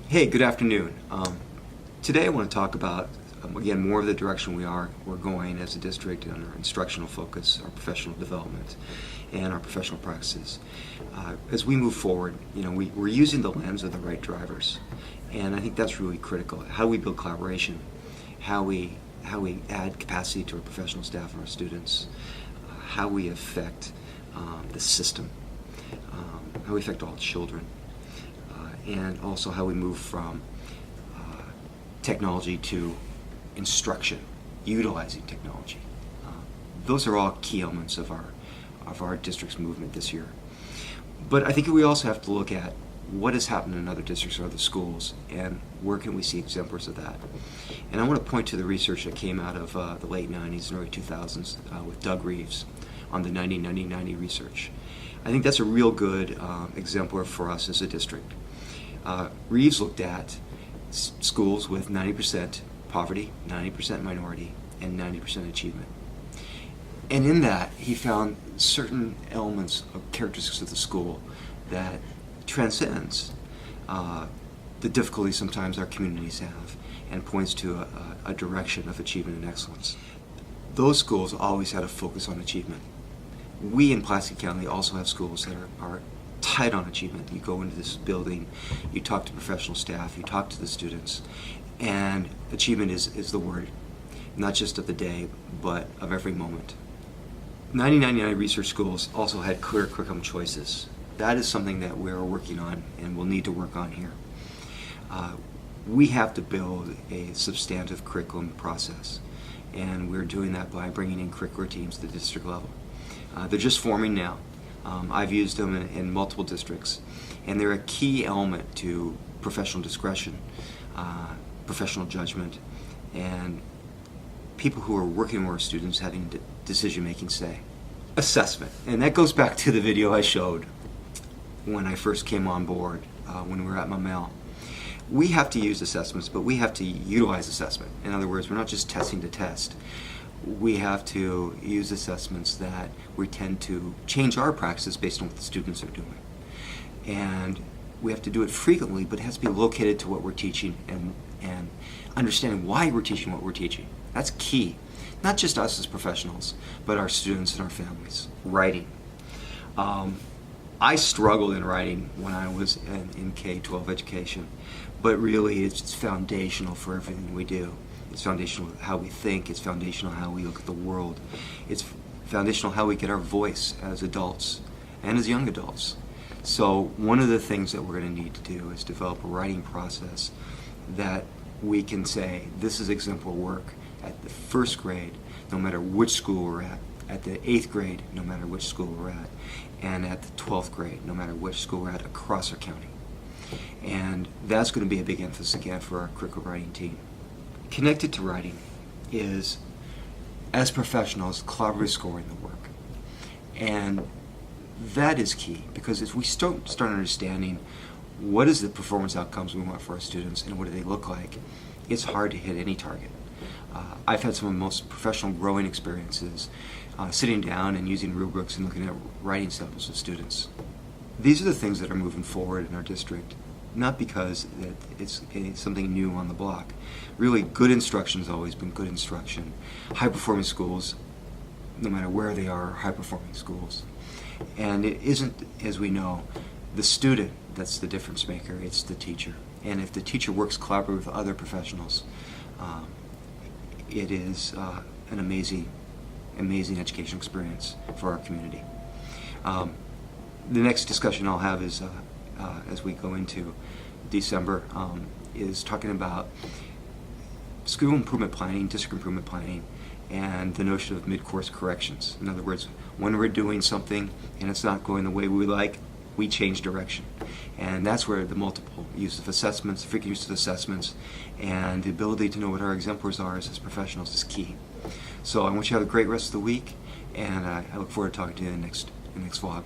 Hey, good afternoon. Today I want to talk about, again, more of the direction we're going as a district on our instructional focus, our professional development, and our professional practices. As we move forward, we're using the lens of the right drivers, and I think that's really critical. How we build collaboration, how we add capacity to our professional staff and our students, how we affect the system, how we affect all children. And also how we move from technology to instruction, utilizing technology. Those are all key elements of our district's movement this year. But I think we also have to look at what has happened in other districts or other schools, and where can we see exemplars of that. And I want to point to the research that came out of the late 90s and early 2000s with Doug Reeves on the 90-90-90 research. I think that's a real good exemplar for us as a district. Reeves looked at schools with 90% poverty, 90% minority, and 90% achievement. And in that, he found certain elements of characteristics of the school that transcends the difficulties sometimes our communities have and points to a direction of achievement and excellence. Those schools always had a focus on achievement. We in Pulaski County also have schools that are tight on achievement. You go into this building, you talk to professional staff, you talk to the students, and achievement is the word, not just of the day, but of every moment. 90-99 research schools also had clear curriculum choices. That is something that we're working on and will need to work on here. We have to build a substantive curriculum process, and we're doing that by bringing in curricular teams at the district level. They're just forming now. I've used them in multiple districts, and they're a key element to professional discretion, professional judgment, and people who are working with our students having decision-making say. Assessment, and that goes back to the video I showed when I first came on board, when we were at Mamel. We have to use assessments, but we have to utilize assessment. In other words, we're not just testing to test. We have to use assessments that we tend to change our practices based on what the students are doing. And we have to do it frequently, but it has to be located to what we're teaching and understanding why we're teaching what we're teaching. That's key. Not just us as professionals, but our students and our families. Writing. I struggled in writing when I was in K-12 education, but really it's foundational for everything we do. It's foundational how we think, it's foundational how we look at the world, it's foundational how we get our voice as adults and as young adults. So one of the things that we're going to need to do is develop a writing process that we can say this is exemplar work at the first grade, no matter which school we're at the 8th grade, no matter which school we're at, and at the 12th grade, no matter which school we're at across our county. And that's going to be a big emphasis again for our curricular writing team. Connected to writing is, as professionals, collaborative scoring the work. And that is key, because if we start understanding what is the performance outcomes we want for our students and what do they look like, it's hard to hit any target. I've had some of the most professional growing experiences sitting down and using rubrics and looking at writing samples of students. These are the things that are moving forward in our district, not because it's something new on the block. Really, good instruction has always been good instruction. High-performing schools, no matter where they are high-performing schools. And it isn't, as we know, the student that's the difference maker, it's the teacher. And if the teacher works collaboratively with other professionals, it is an amazing educational experience for our community. The next discussion I'll have is, as we go into December, is talking about school improvement planning, district improvement planning, and the notion of mid-course corrections. In other words, when we're doing something and it's not going the way we like, we change direction. And that's where the multiple use of assessments, frequent use of assessments, and the ability to know what our exemplars are as professionals is key. So I want you to have a great rest of the week, and I look forward to talking to you in the next vlog.